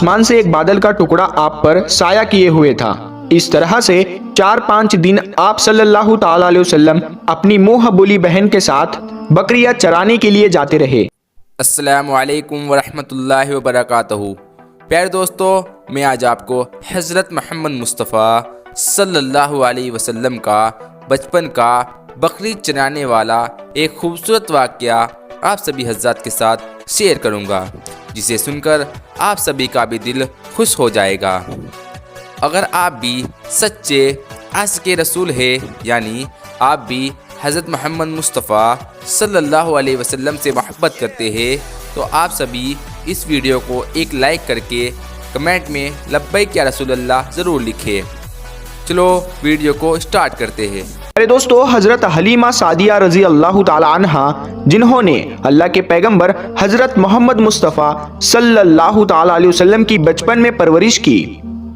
आसमान से एक बादल का टुकड़ा आप पर साया किए हुए था। इस तरह से 4-5 दिन आप सल्लल्लाहु ताला अलैहि वसल्लम अपनी मुंह बोली बहन के साथ बकरियां चराने के लिए जाते रहे। अस्सलामु अलैकुम वरहमतुल्लाहि वबरकातुहू। प्यारे दोस्तों, मैं आज आपको हज़रत मोहम्मद मुस्तफ़ा सल्लल्लाहु अलैहि वसल्लम का बचपन का बकरी चराने वाला एक खूबसूरत वाक़या आप सभी हज़रात के साथ शेयर करूंगा, जिसे सुनकर आप सभी का भी दिल खुश हो जाएगा। अगर आप भी सच्चे आशिक़े रसूल है, यानी आप भी हज़रत मोहम्मद मुस्तफ़ा सल्लल्लाहु अलैहि वसल्लम से मोहब्बत करते हैं, तो आप सभी इस वीडियो को एक लाइक करके कमेंट में लब्बैक या रसूल अल्लाह ज़रूर लिखें। चलो वीडियो को स्टार्ट करते हैं। अरे दोस्तों, हजरत हलीमा सादिया रजी अल्लाह ताला अन्हा, जिन्होंने अल्लाह के पैगंबर हजरत मोहम्मद मुस्तफ़ा सल्लल्लाहु ताला अलैहि वसल्लम की बचपन में परवरिश की,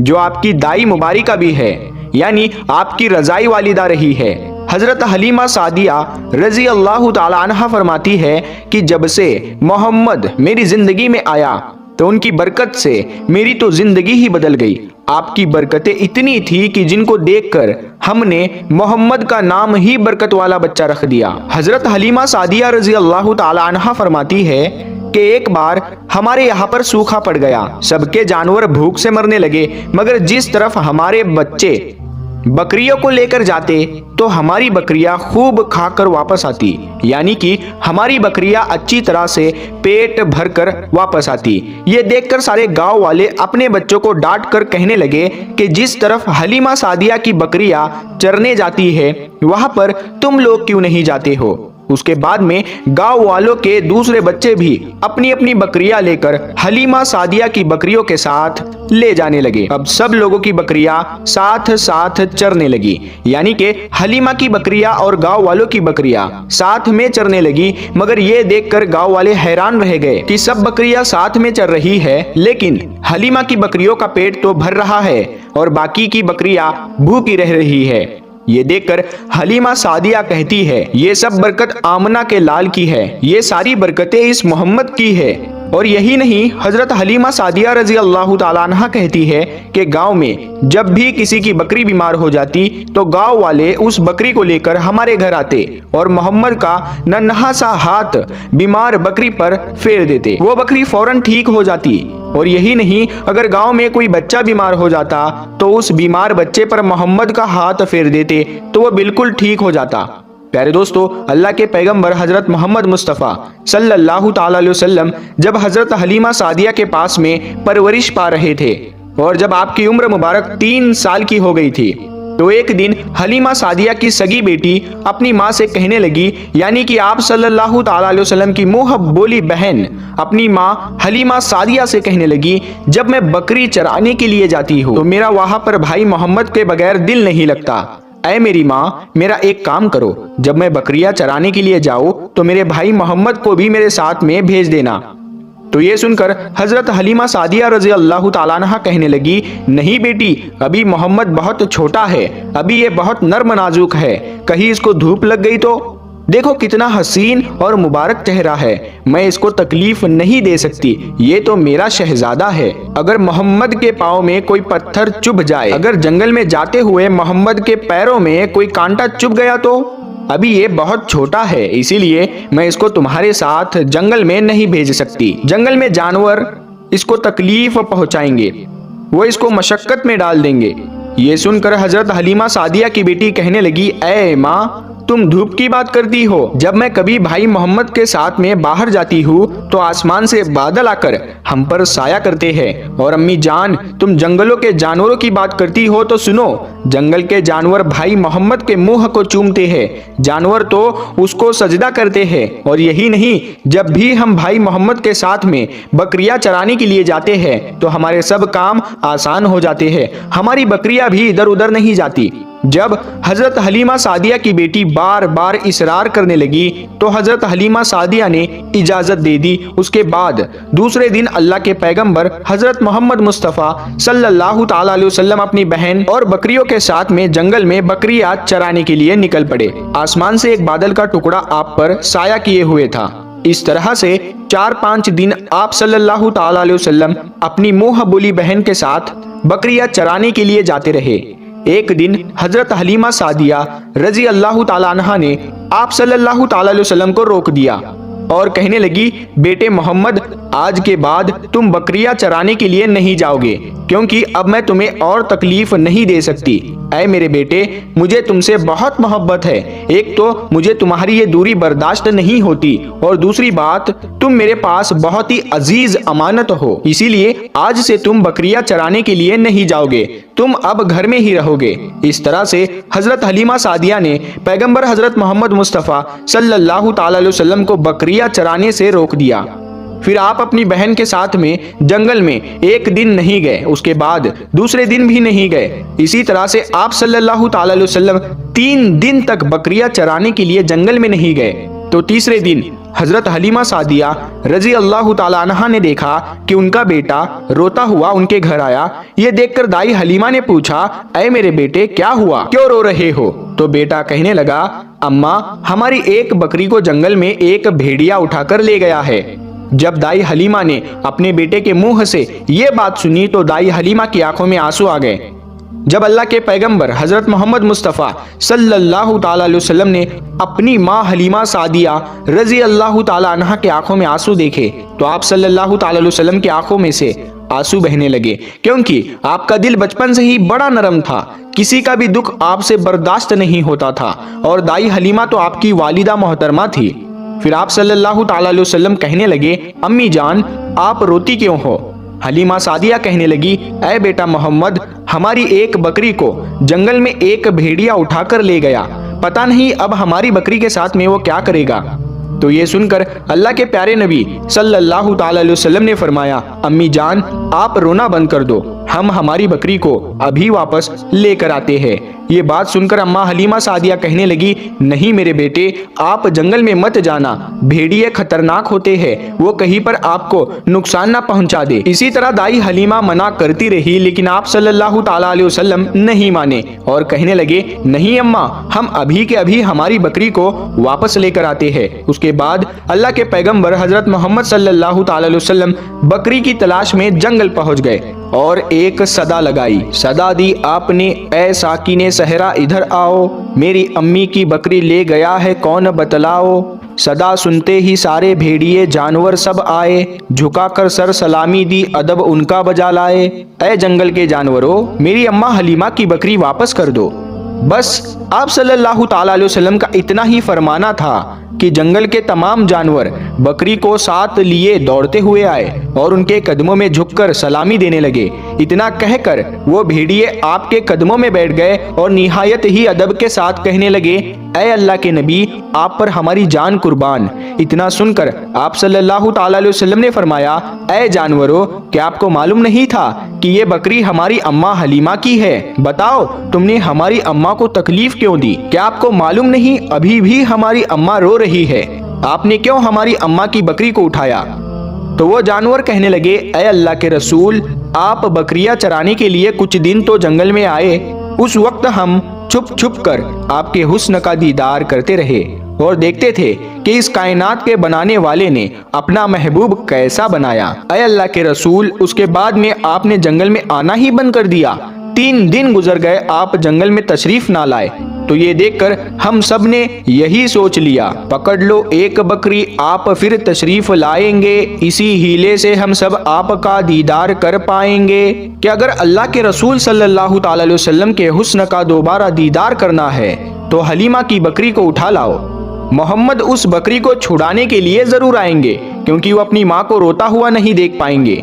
जो आपकी दाई मुबारिका भी है, यानी आपकी रज़ाई वालिदा रही है। हजरत हलीमा सादिया रजी अल्लाह ताला अन्हा फरमाती है कि जब से मोहम्मद मेरी जिंदगी में आया तो उनकी बरकत से मेरी तो जिंदगी ही बदल गई। आपकी बरकतें इतनी थी कि जिनको देखकर हमने मोहम्मद का नाम ही बरकत वाला बच्चा रख दिया। हजरत हलीमा सादिया रजी अल्लाह ताला अन्हा फरमाती है कि एक बार हमारे यहाँ पर सूखा पड़ गया, सबके जानवर भूख से मरने लगे, मगर जिस तरफ हमारे बच्चे बकरियों को लेकर जाते तो हमारी बकरियां खूब खाकर वापस आती, यानी कि हमारी बकरियां अच्छी तरह से पेट भरकर वापस आती। ये देखकर सारे गांव वाले अपने बच्चों को डांट कर कहने लगे कि जिस तरफ हलीमा सादिया की बकरियां चरने जाती है वहां पर तुम लोग क्यों नहीं जाते हो। उसके बाद में गांव वालों के दूसरे बच्चे भी अपनी अपनी बकरियां लेकर हलीमा सादिया की बकरियों के साथ ले जाने लगे। अब सब लोगों की बकरियां साथ साथ चरने लगी, यानी कि हलीमा की बकरियां और गांव वालों की बकरियां साथ में चरने लगी। मगर ये देखकर गांव वाले हैरान रह गए कि सब बकरियां साथ में चर रही है, लेकिन हलीमा की बकरियों का पेट तो भर रहा है और बाकी की बकरियां भूखी रह रही है। ये देखकर हलीमा सादिया कहती है, ये सब बरकत आमना के लाल की है, ये सारी बरकतें इस मोहम्मद की है। और यही नहीं, हजरत हलीमा सादिया रजी अल्लाह ताला अन्हा कहती है कि गांव में जब भी किसी की बकरी बीमार हो जाती तो गांव वाले उस बकरी को लेकर हमारे घर आते और मोहम्मद का नन्हा सा हाथ बीमार बकरी पर फेर देते, वो बकरी फौरन ठीक हो जाती। और यही नहीं, अगर गांव में कोई बच्चा बीमार हो जाता तो उस बीमार बच्चे पर मोहम्मद का हाथ फेर देते तो वो बिल्कुल ठीक हो जाता। प्यारे दोस्तों, अल्लाह के पैगंबर हजरत मोहम्मद मुस्तफ़ा सल्लल्लाहु ताला अलैहि वसल्लम जब हजरत हलीमा सादिया के पास में परवरिश पा रहे थे और जब आपकी उम्र मुबारक 3 साल की हो गई थी, तो एक दिन हलीमा सादिया की सगी बेटी अपनी माँ से कहने लगी, यानी कि आप सल्लल्लाहु ताला अलैहि वसल्लम की मुंह बोली बहन अपनी माँ हलीमा सादिया से कहने लगी, जब मैं बकरी चराने के लिए जाती हूँ तो मेरा वहां पर भाई मोहम्मद के बगैर दिल नहीं लगता। ऐ मेरी माँ, मेरा एक काम करो, जब मैं बकरियां चराने के लिए जाऊं तो मेरे भाई मोहम्मद को भी मेरे साथ में भेज देना। तो ये सुनकर हजरत हलीमा सादिया रजी अल्लाह ताला अन्हा कहने लगी, नहीं बेटी, अभी मोहम्मद बहुत छोटा है, अभी ये बहुत नर्म नाजुक है, कहीं इसको धूप लग गई तो। देखो कितना हसीन और मुबारक चेहरा है, मैं इसको तकलीफ नहीं दे सकती, ये तो मेरा शहजादा है। अगर मोहम्मद के पाँव में कोई पत्थर चुभ जाए, अगर जंगल में जाते हुए मोहम्मद के पैरों में कोई कांटा चुभ गया तो। अभी ये बहुत छोटा है, इसीलिए मैं इसको तुम्हारे साथ जंगल में नहीं भेज सकती। जंगल में जानवर इसको तकलीफ पहुंचाएंगे, वो इसको मशक्कत में डाल देंगे। ये सुनकर हजरत हलीमा सादिया की बेटी कहने लगी, ऐ माँ, तुम धूप की बात करती हो, जब मैं कभी भाई मोहम्मद के साथ में बाहर जाती हूँ तो आसमान से बादल आकर हम पर साया करते हैं। और अम्मी जान, तुम जंगलों के जानवरों की बात करती हो तो सुनो, जंगल के जानवर भाई मोहम्मद के मुंह को चूमते हैं, जानवर तो उसको सजदा करते हैं। और यही नहीं, जब भी हम भाई मोहम्मद के साथ में बकरियां चराने के लिए जाते हैं तो हमारे सब काम आसान हो जाते हैं, हमारी बकरियां भी इधर उधर नहीं जाती। जब हजरत हलीमा सादिया की बेटी बार बार इसरार करने लगी तो हजरत हलीमा सादिया ने इजाजत दे दी। उसके बाद दूसरे दिन अल्लाह के पैगंबर हजरत मोहम्मद मुस्तफ़ा सल्लल्लाहु ताला अलैहि वसल्लम अपनी बहन और बकरियों के साथ में जंगल में बकरियां चराने के लिए निकल पड़े। आसमान से एक बादल का टुकड़ा आप पर साया किए हुए था। इस तरह से 4-5 दिन आप सल्लल्लाहु ताला अलैहि वसल्लम अपनी मुंह बोली बहन के साथ बकरियां चराने के लिए जाते रहे। एक दिन हजरत हलीमा सादिया रजी अल्लाह ताला अन्हा ने आप सल्लल्लाहु ताला अलैहि वसल्लम को रोक दिया और कहने लगी, बेटे मोहम्मद, आज के बाद तुम बकरियां चराने के लिए नहीं जाओगे, क्योंकि अब मैं तुम्हें और तकलीफ नहीं दे सकती। ऐ मेरे बेटे, मुझे तुमसे बहुत मोहब्बत है। एक तो मुझे तुम्हारी ये दूरी बर्दाश्त नहीं होती, और दूसरी बात, तुम मेरे पास बहुत ही अजीज अमानत हो। इसीलिए आज से तुम बकरियां चराने के लिए नहीं जाओगे, तुम अब घर में ही रहोगे। इस तरह से हजरत हलीमा सादिया ने पैगंबर हजरत मोहम्मद मुस्तफ़ा सल्लल्लाहु ताला अलैहि वसल्लम को बकरियां चराने से रोक दिया। फिर आप अपनी बहन के साथ में जंगल में एक दिन नहीं गए, उसके बाद दूसरे दिन भी नहीं गए। इसी तरह से आप सल्लल्लाहु ताला अलैहि वसल्लम 3 दिन तक बकरियां चराने के लिए जंगल में नहीं गए। तो तीसरे दिन हजरत हलीमा सादिया रजी अल्लाह ताला अन्हा ने देखा कि उनका बेटा रोता हुआ उनके घर आया। ये देखकर दाई हलीमा ने पूछा, ऐ मेरे बेटे, क्या हुआ, क्यों रो रहे हो? तो बेटा कहने लगा, अम्मा, हमारी एक बकरी को जंगल में एक भेड़िया उठाकर ले गया है। जब दाई हलीमा ने अपने बेटे के मुंह से ये बात सुनी तो दाई हलीमा की आंखों में आंसू आ गए। जब अल्लाह के पैगंबर हजरत मोहम्मद मुस्तफ़ा सल्लल्लाहु ताला अलैहि वसल्लम ने अपनी माँ हलीमा सादिया रजी अल्लाह ताला अन्हा के आंखों में आंसू देखे तो आप सल्लल्लाहु ताला अलैहि वसल्लम की आंखों में से आंसू बहने लगे, क्योंकि आपका दिल बचपन से ही बड़ा नरम था, किसी का भी दुख आपसे बर्दाश्त नहीं होता था, और दाई हलीमा तो आपकी वालिदा मोहतरमा थी। फिर आप सल्लल्लाहु ताला अलैहि वसल्लम कहने लगे, अम्मी जान, आप रोती क्यों हो? हलीमा सादिया कहने लगी, ऐ बेटा मोहम्मद, हमारी एक बकरी को जंगल में एक भेड़िया उठाकर ले गया, पता नहीं अब हमारी बकरी के साथ में वो क्या करेगा। तो ये सुनकर अल्लाह के प्यारे नबी सल्लल्लाहु ताला अलैहि वसल्लम ने फरमाया, अम्मी जान, आप रोना बंद कर दो, हम हमारी बकरी को अभी वापस लेकर आते हैं। ये बात सुनकर अम्मा हलीमा सादिया कहने लगी, नहीं मेरे बेटे, आप जंगल में मत जाना, भेड़िए खतरनाक होते हैं, वो कहीं पर आपको नुकसान ना पहुंचा दे। इसी तरह दाई हलीमा मना करती रही, लेकिन आप सल्लल्लाहु ताला अलैहि वसल्लम नहीं माने और कहने लगे, नहीं अम्मा, हम अभी के अभी हमारी बकरी को वापस लेकर आते हैं। उसके बाद अल्लाह के पैगंबर हजरत मोहम्मद सल्लल्लाहु ताला अलैहि वसल्लम बकरी की तलाश में जंगल पहुंच गए और एक सदा लगाई। सदा दी आपने, ऐ साकिने सहरा इधर आओ, मेरी अम्मी की बकरी ले गया है कौन बतलाओ। सदा सुनते ही सारे भेड़िए जानवर सब आए, झुकाकर सर सलामी दी अदब उनका बजा लाए। ऐ जंगल के जानवरों, मेरी अम्मा हलीमा की बकरी वापस कर दो। बस आप सल्लल्लाहु ताला अलैहि वसल्लम का इतना ही फरमाना था कि जंगल के तमाम जानवर बकरी को साथ लिए दौड़ते हुए आए और उनके कदमों में झुककर सलामी देने लगे। इतना कहकर वो भेड़िए आपके कदमों में बैठ गए और निहायत ही अदब के साथ कहने लगे, ऐ अल्लाह के नबी, आप पर हमारी जान कुर्बान। इतना सुनकर आप सल्लल्लाहु ताला अलैहि वसल्लम ने फरमाया, ऐ जानवरों, क्या आपको मालूम नहीं था कि ये बकरी हमारी अम्मा हलीमा की है? बताओ, तुमने हमारी अम्मा को तकलीफ क्यों दी? क्या आपको मालूम नहीं अभी भी हमारी अम्मा रो रही है? आपने क्यों हमारी अम्मा की बकरी को उठाया? तो वो जानवर कहने लगे, ऐ अल्लाह के रसूल, आप बकरियां चराने के लिए कुछ दिन तो जंगल में आए, उस वक्त हम छुप छुप कर आपके हुस्न का दीदार करते रहे और देखते थे कि इस कायनात के बनाने वाले ने अपना महबूब कैसा बनाया। ऐ अल्लाह के रसूल, उसके बाद में आपने जंगल में आना ही बंद कर दिया। 3 दिन गुजर गए, आप जंगल में तशरीफ ना लाए। तो ये देखकर हम सब ने यही सोच लिया, पकड़ लो एक बकरी, आप फिर तशरीफ लाएंगे, इसी हीले से हम सब आपका दीदार कर पाएंगे। कि अगर अल्लाह के रसूल सल्लल्लाहु ताला अलैहि वसल्लम के हुस्न का दोबारा दीदार करना है तो हलीमा की बकरी को उठा लाओ। मोहम्मद उस बकरी को छुड़ाने के लिए जरूर आएंगे, क्योंकि वो अपनी माँ को रोता हुआ नहीं देख पाएंगे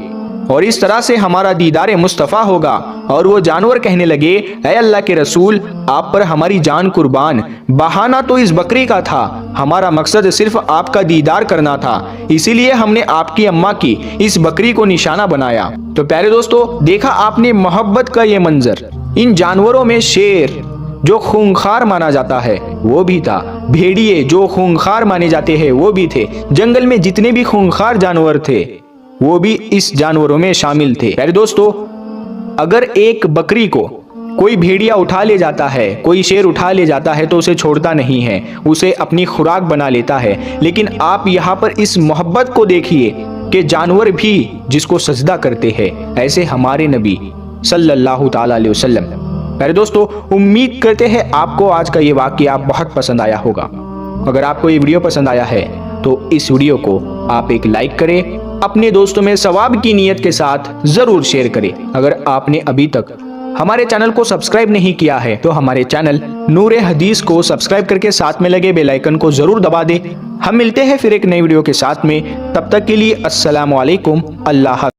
और इस तरह से हमारा दीदार मुस्तफ़ा होगा। और वो जानवर कहने लगे, ऐ अल्लाह के रसूल, आप पर हमारी जान कुर्बान, बहाना तो इस बकरी का था, हमारा मकसद सिर्फ आपका दीदार करना था, इसीलिए हमने आपकी अम्मा की इस बकरी को निशाना बनाया। तो प्यारे दोस्तों, देखा आपने मोहब्बत का ये मंजर। इन जानवरों में शेर जो खूंखार माना जाता है वो भी था, भेड़िए जो खूंखार माने जाते हैं वो भी थे, जंगल में जितने भी खूंखार जानवर थे वो भी इस जानवरों में शामिल थे। प्यारे दोस्तों, अगर एक बकरी को कोई भेड़िया उठा ले जाता है, कोई शेर उठा ले जाता है तो उसे छोड़ता नहीं है, उसे अपनी खुराक बना लेता है। लेकिन आप यहाँ पर इस मोहब्बत को देखिए कि जानवर भी जिसको सजदा करते हैं, ऐसे हमारे नबी सल्लल्लाहु ताला अलैहि वसल्लम। प्यारे दोस्तों, उम्मीद करते हैं आपको आज का ये वाक़या बहुत पसंद आया होगा। अगर आपको ये वीडियो पसंद आया है तो इस वीडियो को आप एक लाइक करें, अपने दोस्तों में सवाब की नीयत के साथ ज़रूर शेयर करें। अगर आपने अभी तक हमारे चैनल को सब्सक्राइब नहीं किया है तो हमारे चैनल नूरे हदीस को सब्सक्राइब करके साथ में लगे बेल आइकन को जरूर दबा दें। हम मिलते हैं फिर एक नई वीडियो के साथ में, तब तक के लिए अस्सलामु अलैकुम, अल्लाह।